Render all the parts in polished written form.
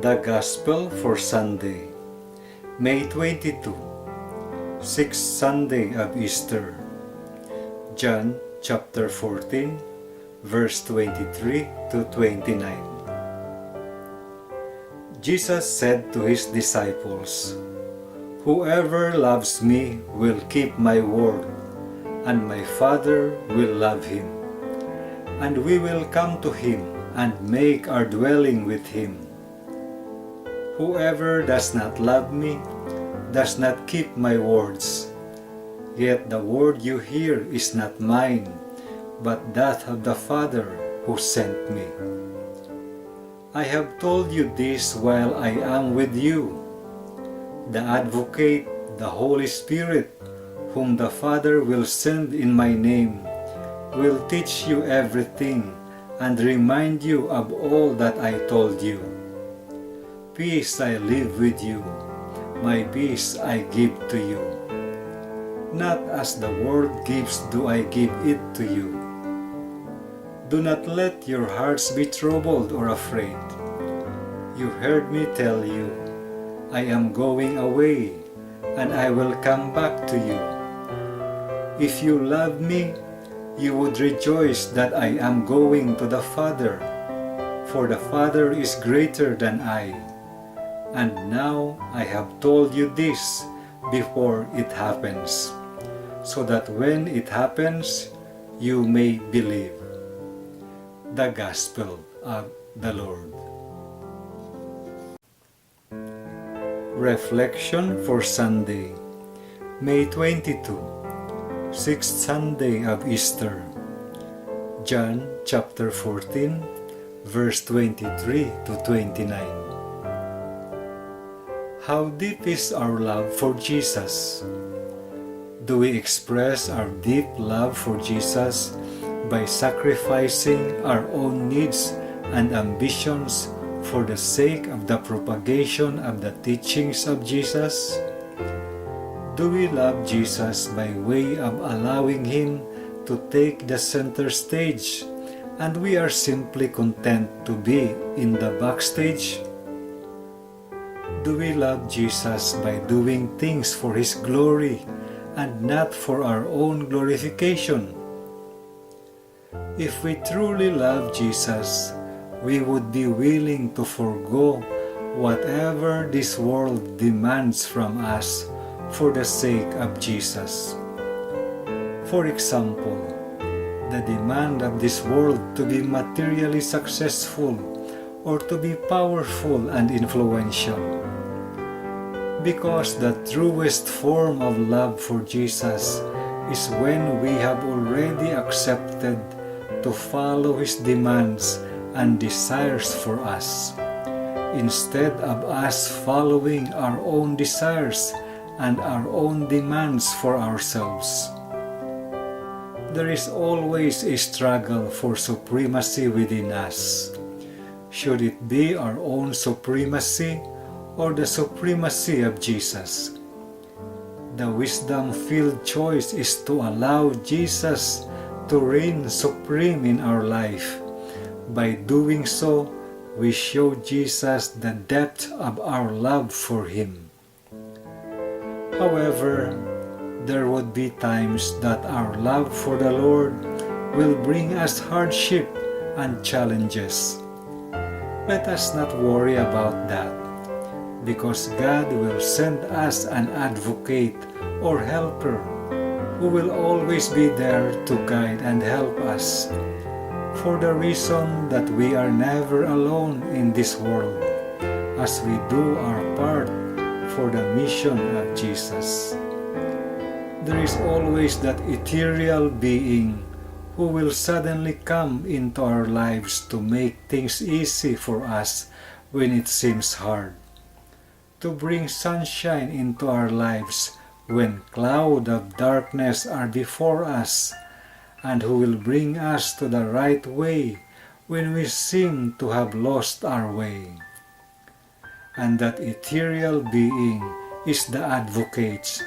The Gospel for Sunday, May 22, sixth Sunday of Easter. John chapter 14, verse 23 to 29. Jesus said to his disciples, "Whoever loves me will keep my word, and my Father will love him, and we will come to him and make our dwelling with him. Whoever does not love me does not keep my words. Yet the word you hear is not mine, but that of the Father who sent me. I have told you this while I am with you. The Advocate, the Holy Spirit, whom the Father will send in my name, will teach you everything and remind you of all that I told you. Peace I leave with you, my peace I give to you. Not as the world gives do I give it to you. Do not let your hearts be troubled or afraid. You heard me tell you, I am going away, and I will come back to you. If you love me, you would rejoice that I am going to the Father, for the Father is greater than I. And now I have told you this before it happens, so that when it happens, you may believe." The Gospel of the Lord. Reflection for Sunday, May 22, sixth Sunday of Easter. John chapter 14, verse 23 to 29. How deep is our love for Jesus? Do we express our deep love for Jesus by sacrificing our own needs and ambitions for the sake of the propagation of the teachings of Jesus? Do we love Jesus by way of allowing Him to take the center stage, and we are simply content to be in the backstage? Do we love Jesus by doing things for His glory and not for our own glorification? If we truly love Jesus, we would be willing to forego whatever this world demands from us for the sake of Jesus. For example, the demand of this world to be materially successful or to be powerful and influential. Because the truest form of love for Jesus is when we have already accepted to follow His demands and desires for us, instead of us following our own desires and our own demands for ourselves. There is always a struggle for supremacy within us. Should it be our own supremacy or the supremacy of Jesus? The wisdom-filled choice is to allow Jesus to reign supreme in our life. By doing so, we show Jesus the depth of our love for Him. However, there would be times that our love for the Lord will bring us hardship and challenges. Let us not worry about that, because God will send us an advocate or helper who will always be there to guide and help us, for the reason that we are never alone in this world as we do our part for the mission of Jesus. There is always that ethereal being who will suddenly come into our lives to make things easy for us when it seems hard, to bring sunshine into our lives when clouds of darkness are before us, and who will bring us to the right way when we seem to have lost our way. And that ethereal being is the Advocate,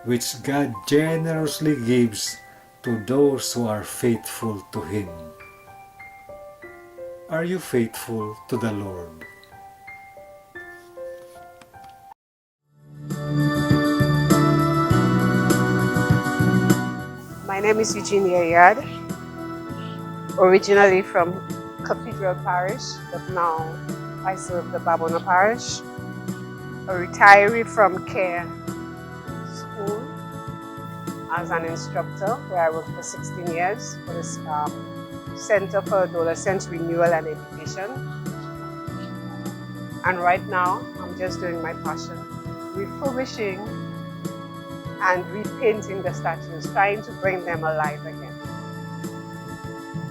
which God generously gives to those who are faithful to Him. Are you faithful to the Lord? name is Eugenia Yard, originally from Cathedral Parish, but now I serve the Babona Parish. A retiree from Care School as an instructor, where I worked for 16 years for this Center for Adolescent Renewal and Education. And right now, I'm just doing my passion, refurbishing and repainting the statues, trying to bring them alive again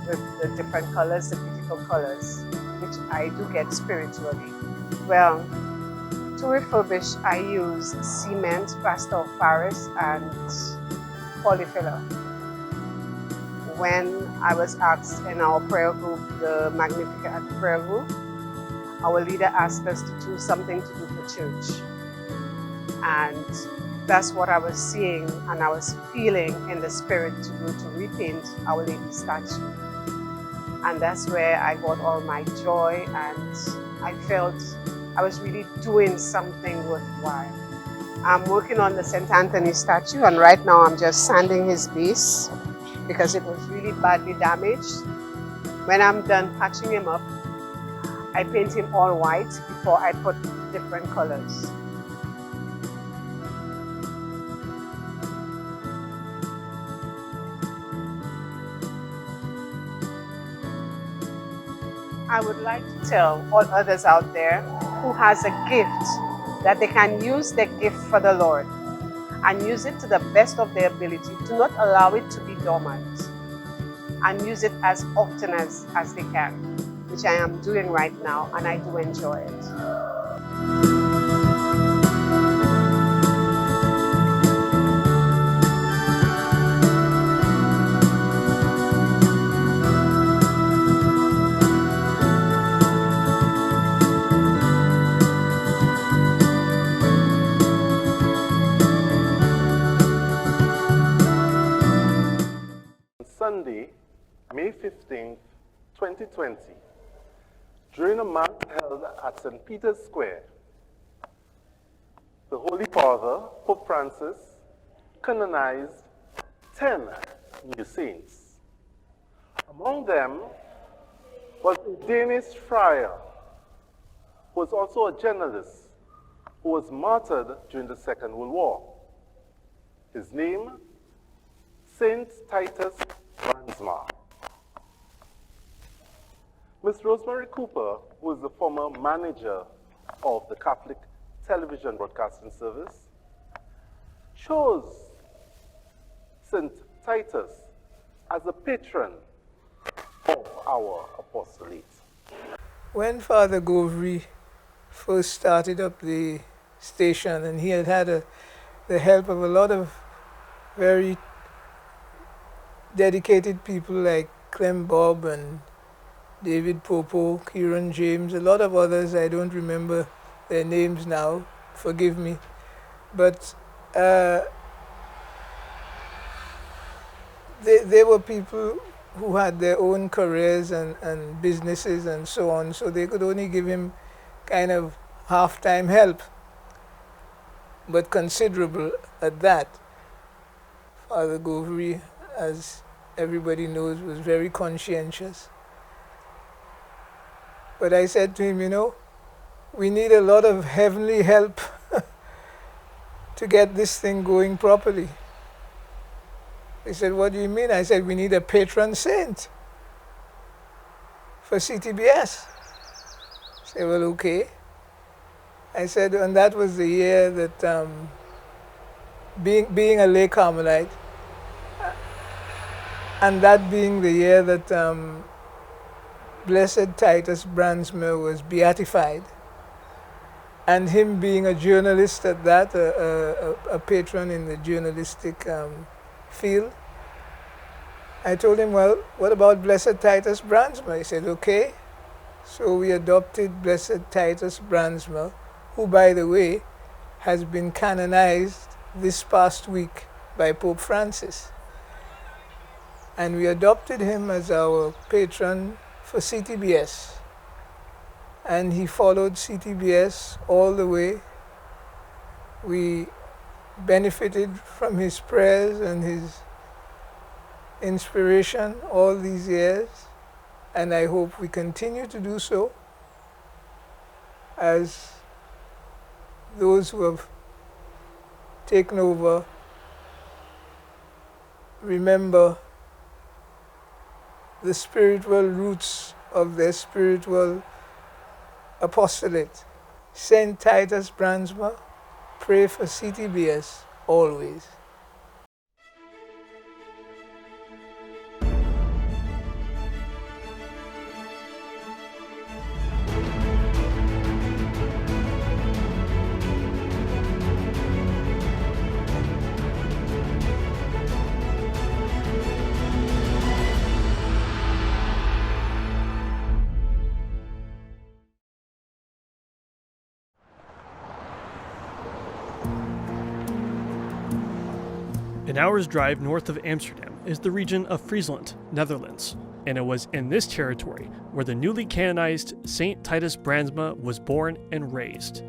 with the different colors, the beautiful colors, which I do get spiritually. Well, to refurbish, I use cement, plaster of Paris, and polyfiller. When I was asked in our prayer group, the Magnificat prayer group, our leader asked us to do something to do for church. And that's what I was seeing and I was feeling in the spirit to do, to repaint Our Lady statue. And that's where I got all my joy, and I felt I was really doing something worthwhile. I'm working on the St. Anthony statue, and right now I'm just sanding his base because it was really badly damaged. When I'm done patching him up, I paint him all white before I put different colors. I would like to tell all others out there who has a gift that they can use their gift for the Lord and use it to the best of their ability. Do not allow it to be dormant, and use it as often as they can, which I am doing right now, and I do enjoy it. Sunday, May 15th, 2020, during a mass held at St. Peter's Square, the Holy Father, Pope Francis, canonized 10 new saints. Among them was a Danish friar who was also a journalist who was martyred during the Second World War. His name, Saint Titus Brandsma. Miss Rosemary Cooper, who is the former manager of the Catholic Television Broadcasting Service, chose St. Titus as a patron of our apostolate. When Father Govri first started up the station, and he had the help of a lot of very dedicated people like Clem Bob and David Popo, Kieran James, a lot of others, I don't remember their names now, forgive me. But they were people who had their own careers and businesses and so on, so they could only give him kind of half-time help, but considerable at that. Father Govri, as everybody knows, was very conscientious. But I said to him, you know, we need a lot of heavenly help to get this thing going properly. He said, what do you mean? I said, we need a patron saint for CTBS. I said, well, okay. I said, and that was the year that, being a lay Carmelite, and that being the year that Blessed Titus Brandsma was beatified, and him being a journalist at that, a patron in the journalistic field, I told him, well, what about Blessed Titus Brandsma? He said, okay. So we adopted Blessed Titus Brandsma, who, by the way, has been canonized this past week by Pope Francis. And we adopted him as our patron for CTBS. And he followed CTBS all the way. We benefited from his prayers and his inspiration all these years, and I hope we continue to do so as those who have taken over remember the spiritual roots of their spiritual apostolate. Saint Titus Brandsma, pray for CTBS always. An hour's drive north of Amsterdam is the region of Friesland, Netherlands, and it was in this territory where the newly canonized Saint Titus Brandsma was born and raised.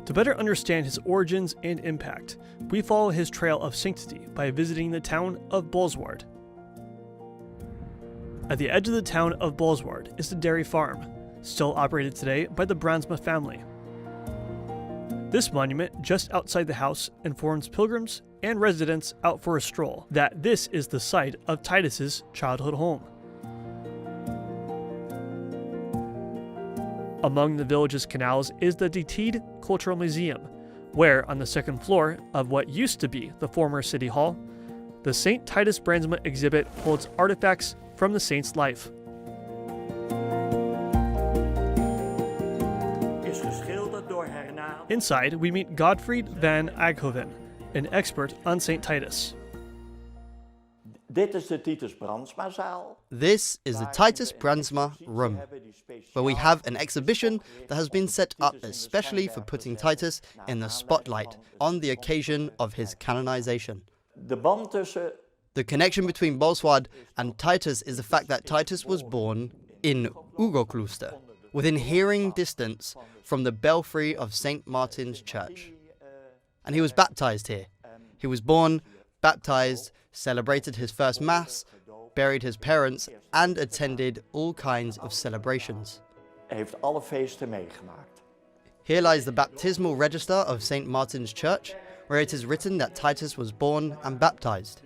To better understand his origins and impact, we follow his trail of sanctity by visiting the town of Bolsward. At the edge of the town of Bolsward is the dairy farm, still operated today by the Brandsma family. This monument just outside the house informs pilgrims and residents out for a stroll that this is the site of Titus's childhood home. Among the village's canals is the De Tiede Cultural Museum, where on the second floor of what used to be the former city hall, the St. Titus Brandsma exhibit holds artifacts from the saint's life. Inside, we meet Godfried van Aghoven, an expert on St. Titus. This is the Titus Brandsma room, where we have an exhibition that has been set up especially for putting Titus in the spotlight on the occasion of his canonization. The connection between Bolsward and Titus is the fact that Titus was born in Ugo-Klooster, within hearing distance from the belfry of St. Martin's Church. And he was baptized here. He was born, baptized, celebrated his first Mass, buried his parents, and attended all kinds of celebrations. Here lies the baptismal register of St. Martin's Church, where it is written that Titus was born and baptized.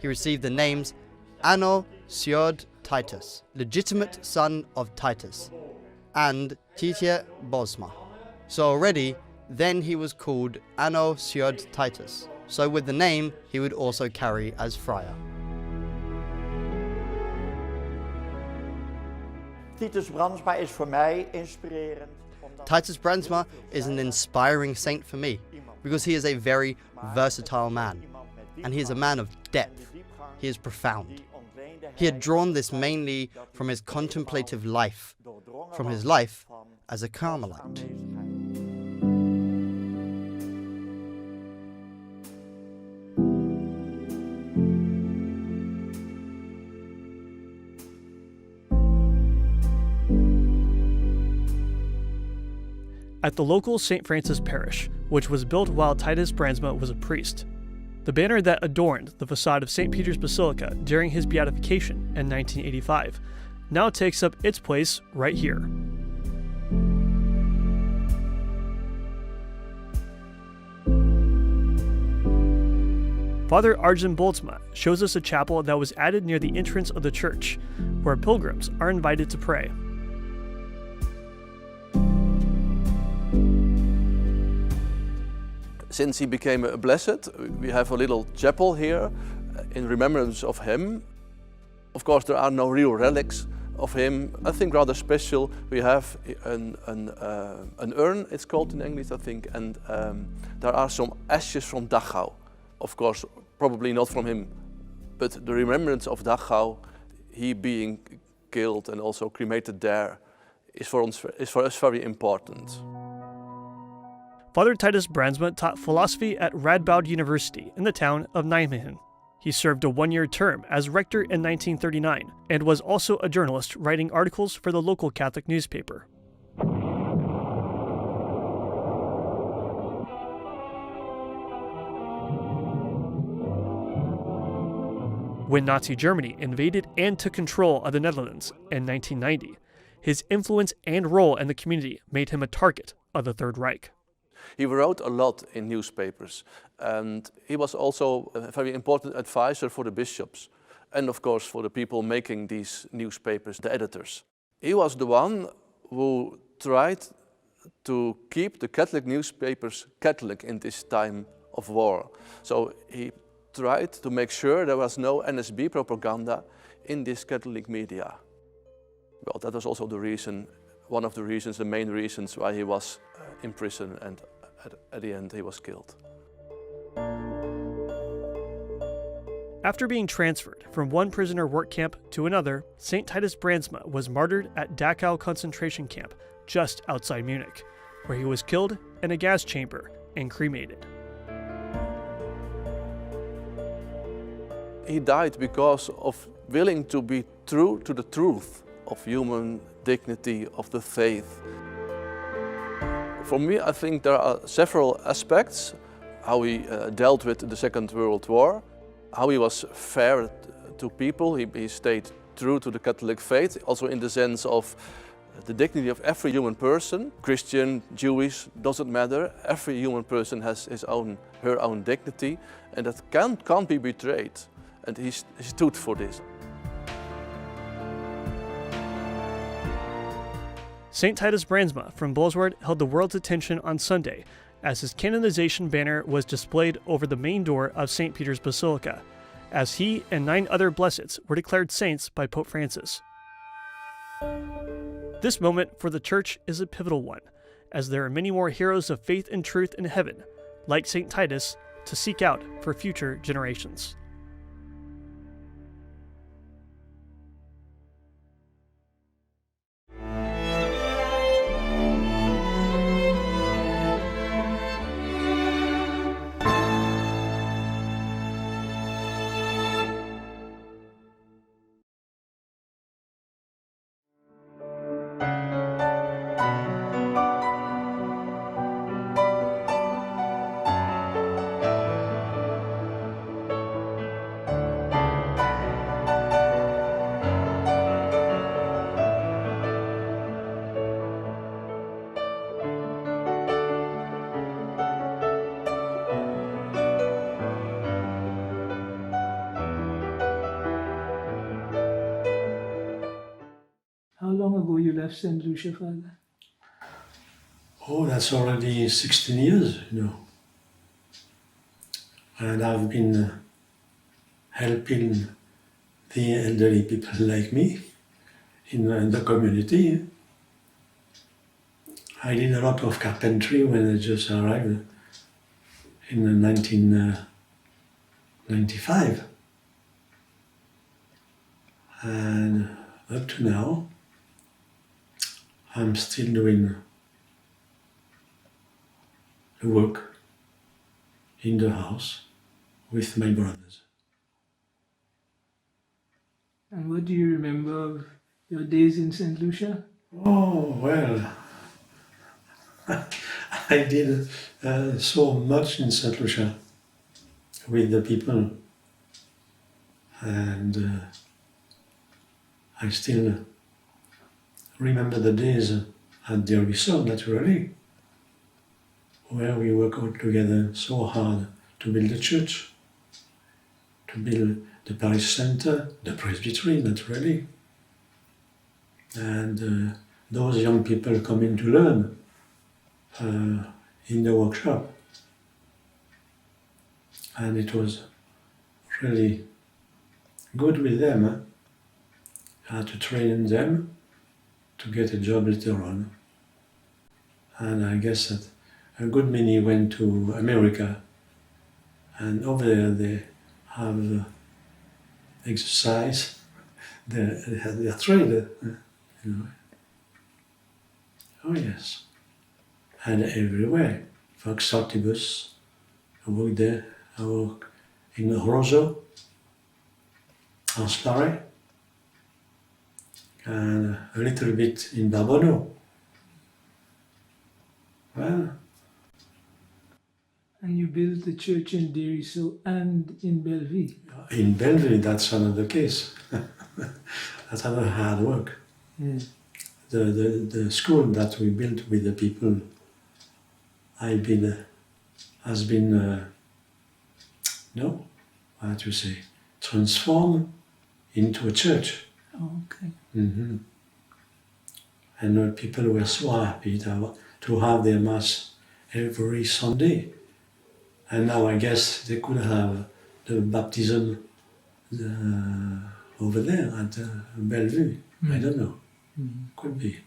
He received the names Anno Sjord Titus, legitimate son of Titus, and Tietje Bosma. So already, then he was called Anno Sjord Titus. So with the name, he would also carry as friar. Titus Brandsma is voor mij inspirerend. Titus Brandsma is an inspiring saint for me because he is a very versatile man, and he is a man of depth. He is profound. He had drawn this mainly from his contemplative life, from his life as a Carmelite. At the local St. Francis parish, which was built while Titus Brandsma was a priest, the banner that adorned the facade of St. Peter's Basilica during his beatification in 1985 now takes up its place right here. Father Arjen Boltsma shows us a chapel that was added near the entrance of the church, where pilgrims are invited to pray. Since he became a blessed, we have a little chapel here in remembrance of him. Of course, there are no real relics of him. I think rather special. We have an urn, it's called in English, I think, and there are some ashes from Dachau. Of course, probably not from him, but the remembrance of Dachau, he being killed and also cremated there, is for us very important. Father Titus Brandsma taught philosophy at Radboud University in the town of Nijmegen. He served a one-year term as rector in 1939 and was also a journalist writing articles for the local Catholic newspaper. When Nazi Germany invaded and took control of the Netherlands in 1990, his influence and role in the community made him a target of the Third Reich. He wrote a lot in newspapers, and he was also a very important advisor for the bishops and of course for the people making these newspapers, the editors. He was the one who tried to keep the Catholic newspapers Catholic in this time of war. So he tried to make sure there was no NSB propaganda in this Catholic media. Well, that was also the reason, one of the reasons, the main reasons why he was in prison, and at the end he was killed. After being transferred from one prisoner work camp to another, St. Titus Brandsma was martyred at Dachau concentration camp just outside Munich, where he was killed in a gas chamber and cremated. He died because of willing to be true to the truth of human dignity, of the faith. For me, I think there are several aspects. How he dealt with the Second World War, how he was fair to people, he stayed true to the Catholic faith, also in the sense of the dignity of every human person, Christian, Jewish, doesn't matter. Every human person has her own dignity, and that can't be betrayed. And he stood for this. St. Titus Brandsma from Bolsward held the world's attention on Sunday as his canonization banner was displayed over the main door of St. Peter's Basilica, as he and 9 other blesseds were declared saints by Pope Francis. This moment for the Church is a pivotal one, as there are many more heroes of faith and truth in heaven, like St. Titus, to seek out for future generations. How long ago you left St. Lucia, Father? Oh, that's already 16 years, you know. And I've been helping the elderly people like me in the community. I did a lot of carpentry when I just arrived in 1995. And up to now, I'm still doing the work in the house with my brothers. And what do you remember of your days in St. Lucia? Oh, well, I did so much in St. Lucia with the people, and I still remember the days at the Resort, naturally, where we worked all together so hard to build the church, to build the parish center, the presbytery, naturally, and those young people coming to learn in the workshop. And it was really good with them. I had to train them to get a job later on. And I guess that a good many went to America, and over there they have exercise, they have their trade, you know. Oh yes, and everywhere. Fox Octopus, I worked there, I worked in Roseau, Anse-Paret, and a little bit in Barbono. Well. And you built the church in Deriso and in Belleville. In Belleville, that's another case. That's another hard work. Yes. The school that we built with the people has been transformed into a church. Oh, okay. Mm-hmm. And people were so happy to have their mass every Sunday. And now I guess they could have the baptism over there at Bellevue. I don't know. Could be.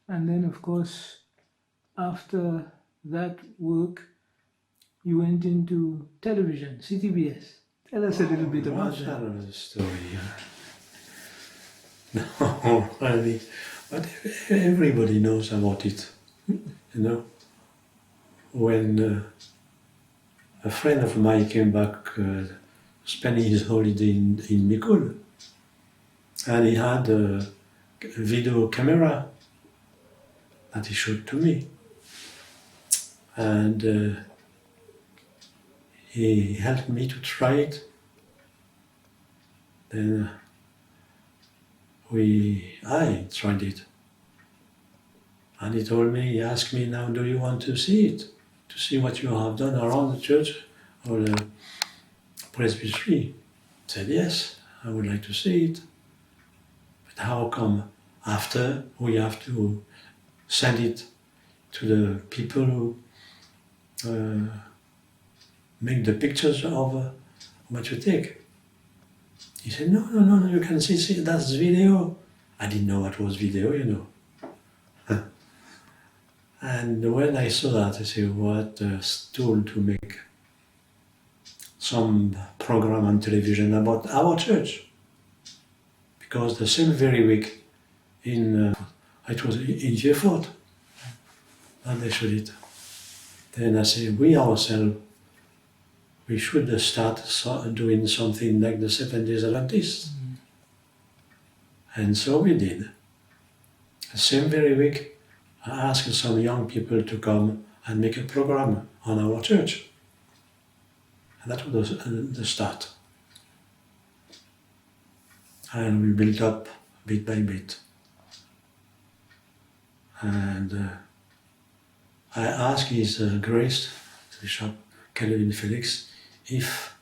And then, of course, after that work, you went into television, CTBS. Tell us a little bit about that. That's another story. No, really. But everybody knows about it. You know, when a friend of mine came back spending his holiday in Mikul, and he had a video camera that he showed to me. And he helped me to try it. Then I tried it. And he told me, he asked me, now do you want to see it? To see what you have done around the church or the presbytery? I said, yes, I would like to see it. But how come after we have to send it to the people who make the pictures of what you take? He said, no, you can see that's video. I didn't know what was video, you know. And when I saw that, I said, what a tool to make some program on television about our church. Because the same very week, it was in Jefford, and they showed it. Then I said, we ourselves, we should start doing something like the Seventh-day Adventists. And so we did. The same very week, I asked some young people to come and make a program on our church. And that was the start. And we built up bit by bit. And I asked His Grace, Bishop Kelvin Felix, if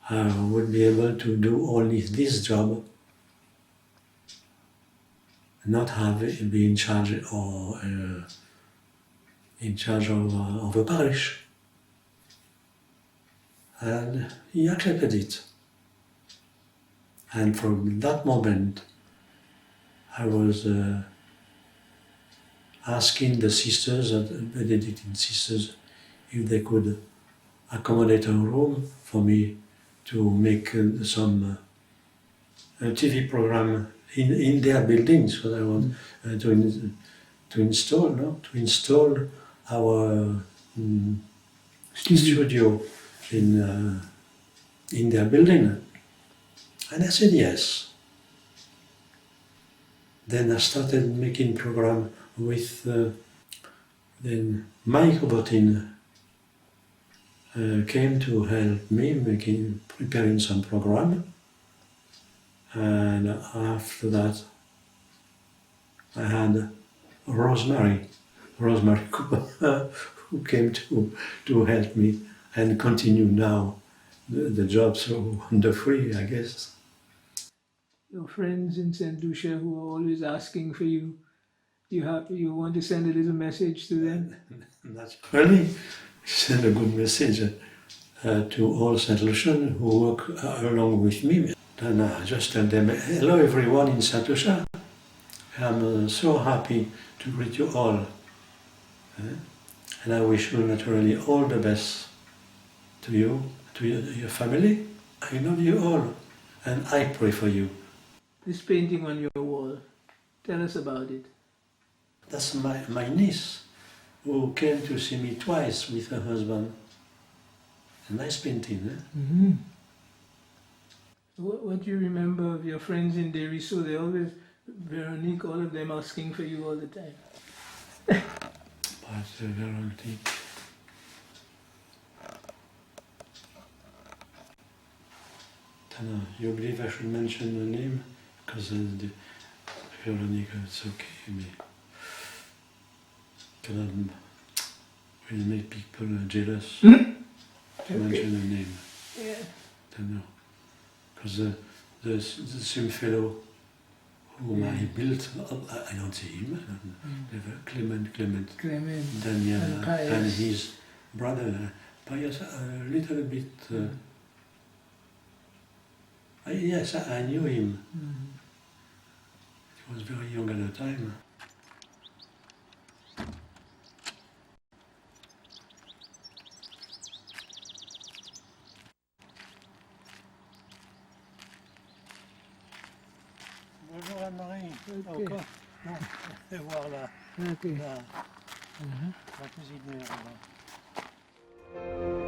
I would be able to do only this job, not be in charge of a parish. And he accepted it. And from that moment, I was asking the sisters, the Benedictine sisters, if they could accommodate a room for me to make some TV program in their buildings. What I want to install our studio in their building. And I said yes. Then I started making program with then Mike Robotin came to help me preparing some program. And after that, I had Rosemary Cooper, who came to help me and continue now the job so wonderfully, I guess. Your friends in St. Lucia who are always asking for you, you want to send a little message to them? That's really send a good message to all St. Lucians who work along with me. And I just tell them, hello everyone in St. Lucia. I'm so happy to greet you all. And I wish you naturally all the best to you, to your family. I love you all and I pray for you. This painting on your wall, tell us about it. That's my niece who came to see me twice with her husband. A nice painting, eh? Mm-hmm. What do you remember of your friends in Deriso? They always, Veronique, all of them asking for you all the time. But Veronique, And you believe I should mention the name? Because Veronica, it's okay. Me. Will make people jealous to mention a name. Yeah. Don't know. Because the same fellow whom I built, I don't see him. Never. Clement, Daniel, and his brother, Pius, a little bit. Yes, I knew him. He was very young at the time. Bonjour Anne-Marie. Ok. Encore. Bon, je vais voir la Ok. cuisinière. là-bas.